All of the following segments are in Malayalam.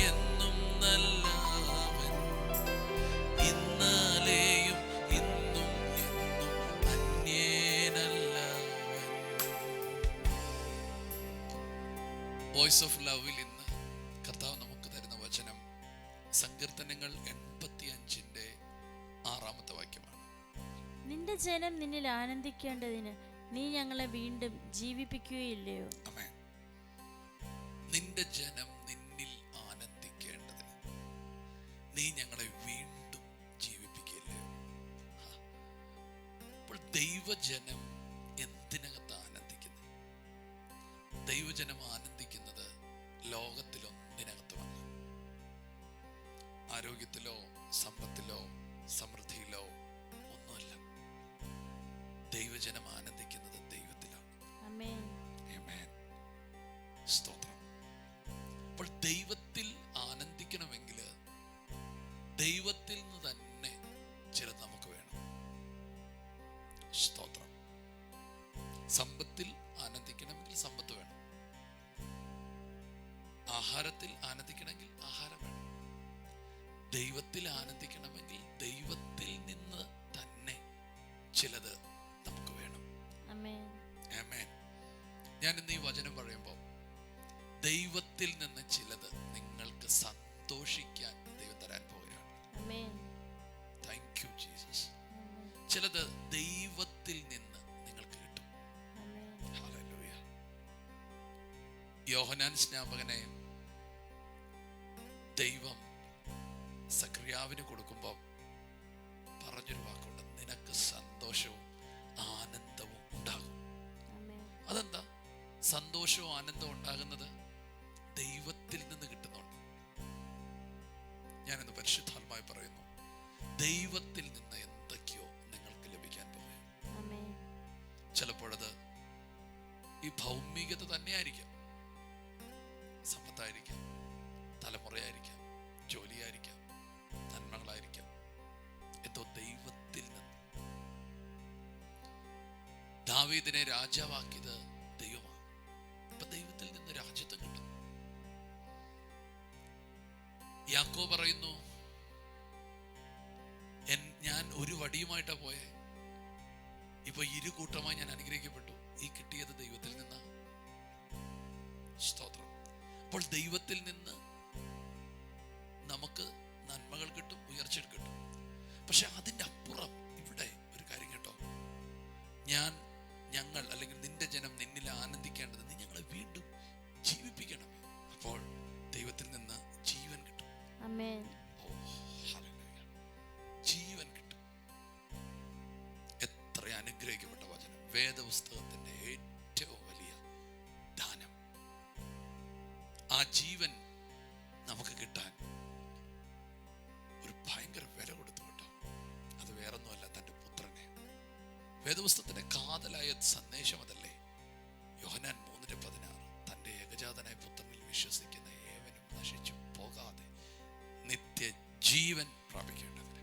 എന്നും നല്ലവൻ, ഇന്നലെയും ഇന്നും എന്നും അന്യേനല്ലവൻ. വോയിസ് ഓഫ് ലവിൽ ഇന്ന് കർത്താവ് നമുക്ക് തരുന്ന വചനം സങ്കീർത്തനങ്ങൾ 85-ന്റെ 6-ാമത്തെ വാക്യമാണ്. നിന്റെ ജനം നിന്നിൽ ആനന്ദിക്കേണ്ടതിന് നീ ഞങ്ങളെ വീണ്ടും ജീവിപ്പിക്കുകയില്ലയോ? ആമേൻ. നിന്റെ ജനം നിന്നിൽ ആനന്ദിക്കേണ്ടതിന് നീ ഞങ്ങളെ വീണ്ടും ജീവിപ്പിക്കുകയില്ലയോ? അപ്പോൾ ദൈവജനം എന്തിനകത്ത് ആനന്ദിക്കുന്നത്? ദൈവജനം ആനന്ദിക്കുന്നത് ലോകത്തിലൊന്നിനകത്തുമല്ല. ആരോഗ്യത്തിലോ സമ്പത്തിലോ സമൃദ്ധിയിലോ ഒന്നുമല്ല. ദൈവജനം ആനന്ദിക്കുന്നത് ദൈവത്തിലാണ്. ആമേൻ. ആമേൻ. സ്തോത്രം. അപ്പോൾ ദൈവത്തിൽ ആനന്ദിക്കണമെങ്കിൽ ദൈവത്തിൽ നിന്ന് തന്നെ ചിലത് നമുക്ക് വേണം. സ്തോത്രം. സമ്പത്തിൽ ആനന്ദിക്കണമെങ്കിൽ സമ്പത്ത് വേണം. ആഹാരത്തിൽ ആനന്ദിക്കണമെങ്കിൽ ആഹാരം വേണം. ദൈവത്തിൽ ആനന്ദിക്കണമെങ്കിൽ ദൈവത്തിൽ നിന്ന് തന്നെ ചിലത് നമുക്ക് വേണം. ആമേൻ. ആമേൻ. ഞാൻ ഇന്ന് ഈ വചനം പറയുമ്പോൾ ദൈവത്തിൽ നിന്ന് ചിലത് നിങ്ങൾക്ക് സന്തോഷിക്കാൻ ദൈവം തരാൻ പോവുകയാണ്. ആമേൻ. Thank you Jesus. ആമേൻ. ചിലത് ദൈവത്തിൽ നിന്ന് നിങ്ങൾക്ക് കിട്ടും. ആമേൻ. ഹല്ലേലൂയ. യോഹന്നാൻ സ്നാപകനെ ദൈവം സക്രിയാവിന് കൊടുക്കുമ്പോൾ പറഞ്ഞൊരു വാക്കുണ്ട്, നിനക്ക് സന്തോഷവും ആനന്ദവും ഉണ്ടാകും. ആമേൻ. അതെന്താ സന്തോഷവും ആനന്ദവും ഉണ്ടാകുന്നത്? ദൈവത്തിൽ നിന്ന് കിട്ടുന്നുണ്ട്. ഞാനിന്ന് പരിശുദ്ധാത്മാവിൽ പറയുന്നു, ദൈവത്തിൽ നിന്ന് എന്തൊക്കെയോ നിങ്ങൾക്ക് ലഭിക്കാൻ പോകും. ആമേൻ. ചിലപ്പോഴത് ഈ ഭൗമികത തന്നെയായിരിക്കാം. സമ്പത്തായിരിക്കാം, തലമുറയായിരിക്കാം, ജോലിയായിരിക്കാം, നന്മകളായിരിക്കാം. എന്തോ ദൈവത്തിൽ നിന്ന്. ദാവീദിനെ രാജാവാക്കിയത് ദൈവമാണ്. അപ്പൊ ദൈവത്തിൽ നിന്ന് രാജ്യത്വം കിട്ടും. യാക്കോബ് പറയുന്നു, ഞാൻ ഒരു വടിയുമായിട്ടാ പോയെ, ഇപ്പൊ 2 കൂട്ടമായി ഞാൻ അനുഗ്രഹിക്കപ്പെട്ടു. ഈ കിട്ടിയത് ദൈവത്തിൽ നിന്നാണ്. സ്തോത്രം. അപ്പോൾ ദൈവത്തിൽ നിന്ന് നമുക്ക് നന്മകൾ കിട്ടും, ഉയർച്ച കിട്ടും. പക്ഷെ അതിൻ്റെ അപ്പുറം ഇവിടെ ഒരു കാര്യം കേട്ടോ, ഞങ്ങൾ അല്ലെങ്കിൽ നിന്റെ ജനം നിന്നിൽ ആനന്ദിക്കേണ്ടത് നീ ഞങ്ങളെ വീണ്ടും ജീവിപ്പിക്കണമേ. അപ്പോൾ ദൈവത്തിൽ നിന്ന് ജീവൻ കിട്ടും. ആമേൻ. ഓ ഹല്ലേലൂയ. ജീവൻ കിട്ടും. എത്ര അനുഗ്രഹിക്കപ്പെട്ട വചനം. വേദപുസ്തകത്തിന്റെ ഏറ്റവും വലിയ ദാനം. ആ ജീവൻ നമുക്ക് കിട്ടാൻ ഒരു ഭയങ്കര വില കൊടുത്തു കേട്ടോ. അത് വേറൊന്നുമല്ല, തൻ്റെ പുത്രനെ. വേദപുസ്തകത്തിന്റെ കാതലായ സന്ദേശം അതല്ലേ? യോഹന്നാൻ 3:16, തൻ്റെ ഏകജാതനായ പുത്രനിൽ വിശ്വസിക്കുന്ന ഏവനും നശിച്ചു പോകാതെ നിത്യജീവൻ പ്രാപിക്കേണ്ടതിന്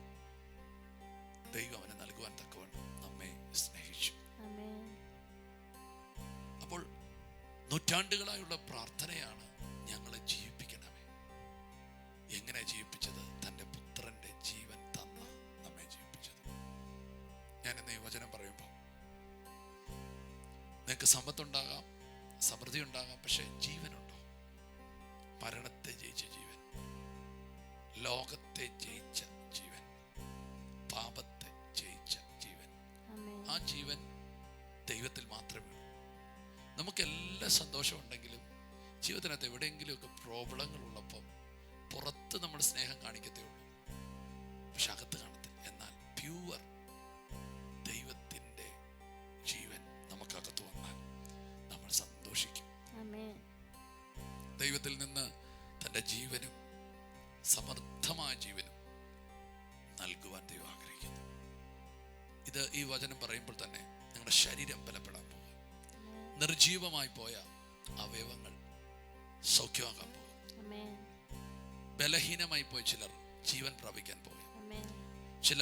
ദൈവം അവനെ നൽകുവാൻ തക്കവണ്ണം നമ്മെ സ്നേഹിച്ചു. ആമേൻ. അപ്പോൾ നൂറ്റാണ്ടുകളായുള്ള പ്രാർത്ഥനയാണ്, ഞങ്ങളെ ജീവിപ്പിക്കണമേ. എങ്ങനെ ജീവിപ്പിച്ചത്? തൻ്റെ പുത്രന്റെ ജീവൻ തന്ന നമ്മെ ജീവിപ്പിച്ചത്. ഞാനിന്ന് ഈ വചനം പറയുമ്പോൾ നിങ്ങൾക്ക് സമ്പത്തുണ്ടാകാം, സമൃദ്ധി ഉണ്ടാകാം, പക്ഷെ ജീവനുണ്ടോ? മരണത്തെ ജയിച്ച ജീവൻ, ലോകത്തെ ജയിച്ച ജീവൻ, പാപത്തെ ജയിച്ച ജീവൻ. ആമേൻ. ആ ജീവൻ ദൈവത്തിൽ മാത്രമേ ഉള്ളൂ. നമുക്കെല്ലാം സന്തോഷമുണ്ടെങ്കിലും ജീവിതത്തിനകത്ത് എവിടെയെങ്കിലുമൊക്കെ പ്രോബ്ലങ്ങൾ ഉള്ളപ്പോൾ പുറത്ത് നമ്മൾ സ്നേഹം കാണിക്കത്തേ ഉള്ളൂ, പക്ഷെ അകത്ത് കാണത്തില്ല. എന്നാൽ പ്യൂവർ ദൈവത്തിൻ്റെ ജീവൻ നമുക്കകത്ത് വന്നാൽ നമ്മൾ സന്തോഷിക്കും. ആമേൻ. ദൈവത്തിൽ നിന്ന് തൻ്റെ ജീവനും സമർത്ഥമായ ജീവനും നൽകുവാൻ ദൈവം ആഗ്രഹിക്കുന്നു. ഇത് ഈ വചനം പറയുമ്പോൾ തന്നെ നിങ്ങളുടെ ശരീരം ബലപ്പെടാൻ പോകും. നിർജീവമായി പോയ അവയവങ്ങൾ സൗഖ്യമാകാൻ പോകും. ആമേൻ. ബലഹീനമായി പോയ ചിലർ ജീവൻ പ്രാപിക്കാൻ പോകും. ആമേൻ. ചില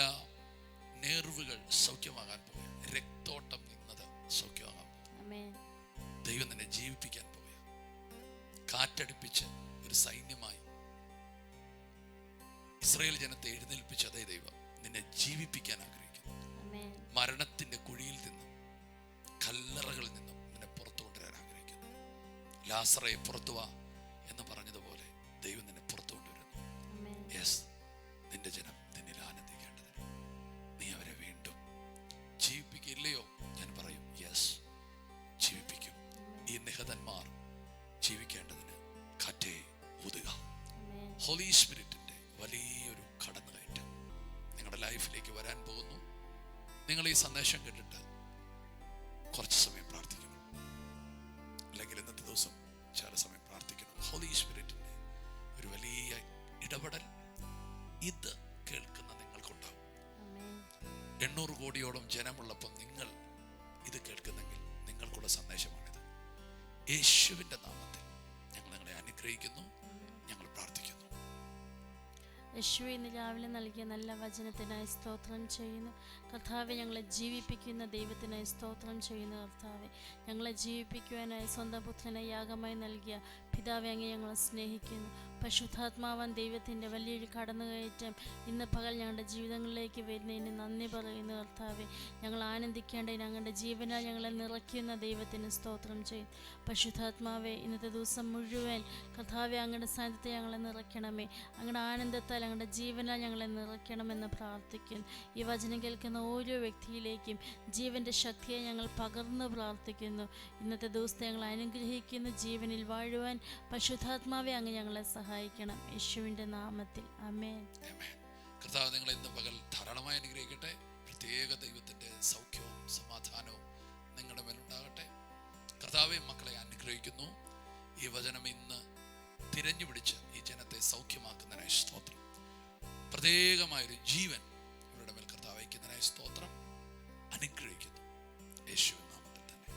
നേർവുകൾ സൗഖ്യമാകാൻ പോകും. രക്തോട്ടം നിന്നത് സൗഖ്യമാകാൻ പോകും. ആമേൻ. ദൈവം തന്നെ ജീവിപ്പിക്കാൻ പോകുക. കാറ്റടിപ്പിച്ച് ഒരു സൈന്യമായി ഇസ്രായേൽ ജനത്തെ എഴുന്നേൽപ്പിച്ച അതേ ദൈവം നിന്നെ ജീവിപ്പിക്കാൻ ആഗ്രഹിക്കുന്നു. ആമേൻ. മരണത്തിന്റെ കുഴിയിൽ നിന്നും കല്ലറകളിൽ നിന്നും നിന്നെ പുറത്തു കൊണ്ടുവരാൻ ആഗ്രഹിക്കുന്നു. ലാസറേ പുറത്തു വാ എന്ന് പറഞ്ഞതുപോലെ ദൈവം നിന്നെ പുറത്തു കൊണ്ടുവരുന്നു. ആമേൻ. യെസ്, നിന്റെ ജനം നിന്നിൽ ആനന്ദിക്കേണ്ടതിന് നീ അവരെ വീണ്ടും ജീവിപ്പിക്കില്ലയോ? ഞാൻ പറയും യെസ്, ജീവിപ്പിക്കും. ഈ നിഹതന്മാർ ജീവിക്കേണ്ടതിന് കാറ്റേ ഊതുക. ആമേൻ. ഹോളി സ്പിരിറ്റിന്റെ വലിയൊരു കടന്നുകയറ്റം നിങ്ങളുടെ ലൈഫിലേക്ക് വരാൻ പോകുന്നു. നിങ്ങൾ ഈ സന്ദേശം കേട്ടിട്ട് കുറച്ച് സമയം പ്രാർത്ഥിക്കണം, അല്ലെങ്കിൽ ഇന്നത്തെ ദിവസം ചില സമയം പ്രാർത്ഥിക്കണം. ഹോളി സ്പിരിറ്റിന്റെ ഒരു വലിയ ഇടപെടൽ ഇത് കേൾക്കുന്ന നിങ്ങൾക്കുണ്ടാവും. ആമേൻ. 800 കോടിയോളം ജനമുള്ളപ്പോൾ നിങ്ങൾ ഇത് കേൾക്കുന്നെങ്കിൽ നിങ്ങൾക്കുള്ള സന്ദേശമാണിത്. യേശുവിൻ്റെ നാമത്തിൽ ഞങ്ങൾ നിങ്ങളെ അനുഗ്രഹിക്കുന്നു, ഞങ്ങൾ പ്രാർത്ഥിക്കുന്നു. യേശുവേ, ഇന്ന് രാവിലെ നൽകിയ നല്ല വചനത്തിനായി സ്തോത്രം ചെയ്യുന്നു കർത്താവെ. ഞങ്ങളെ ജീവിപ്പിക്കുന്ന ദൈവത്തിനായി സ്തോത്രം ചെയ്യുന്നു കർത്താവെ. ഞങ്ങളെ ജീവിപ്പിക്കുവാനായി സ്വന്തം പുത്രനെ യാഗമായി നൽകിയ പിതാവെ, അങ്ങ് ഞങ്ങളെ സ്നേഹിക്കുന്നു. പരിശുദ്ധാത്മാവാൻ ദൈവത്തിൻ്റെ വലിയൊരു കടന്നുകയറ്റം ഇന്ന് പകൽ ഞങ്ങളുടെ ജീവിതങ്ങളിലേക്ക് വരുന്നതിന് നന്ദി പറയുന്നു കർത്താവെ. ഞങ്ങൾ ആനന്ദിക്കേണ്ടതിന് ഞങ്ങളുടെ ജീവനാൽ ഞങ്ങളെ നിറയ്ക്കുന്ന ദൈവത്തിന് സ്തോത്രം ചെയ്യും. പരിശുദ്ധാത്മാവെ, ഇന്നത്തെ ദിവസം മുഴുവൻ കർത്താവെ അങ്ങയുടെ സാന്നിധ്യത്തെ ഞങ്ങളെ നിറയ്ക്കണമേ. അങ്ങയുടെ ആനന്ദത്താൽ ഞങ്ങളുടെ ജീവനാൽ ഞങ്ങളെ നിറയ്ക്കണമെന്ന് പ്രാർത്ഥിക്കുന്നു. ഈ വചനം കേൾക്കുന്ന ഓരോ വ്യക്തിയിലേക്കും ജീവൻ്റെ ശക്തിയെ ഞങ്ങൾ പകർന്ന് പ്രാർത്ഥിക്കുന്നു. ഇന്നത്തെ ദിവസത്തെ ഞങ്ങൾ അനുഗ്രഹിക്കുന്ന ജീവനിൽ വാഴുവാൻ പരിശുദ്ധാത്മാവെ അങ്ങ് ഞങ്ങളെ സഹായിക്കണം. യേശുവിൻ്റെ നാമത്തിൽ ആമേൻ. കർത്താവ് നിങ്ങളെ ഇന്ന് പകൽ ധാരാളമായി അനുഗ്രഹിക്കട്ടെ. പ്രത്യേക ദൈവത്തിൻ്റെ സൗഖ്യവും സമാധാനവും നിങ്ങളുടെ മേലുണ്ടാകട്ടെ. കർത്താവെ, മക്കളെ അനുഗ്രഹിക്കുന്നു. ഈ വചനം ഇന്ന് തിരഞ്ഞു പിടിച്ച് ഈ ജനത്തെ സൗഖ്യമാക്കുന്നതിനായി സ്തോത്രം. പ്രത്യേകമായൊരു ജീവൻ ഇവരുടെ മേൽ കർത്താവ് അയക്കുന്നതിനായി സ്തോത്രം. അനുഗ്രഹിക്കുന്നു യേശുവിൻ നാമത്തിൽ തന്നെ.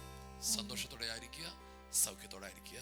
സന്തോഷത്തോടെ ആയിരിക്കുക, സൗഖ്യത്തോടെ ആയിരിക്കുക.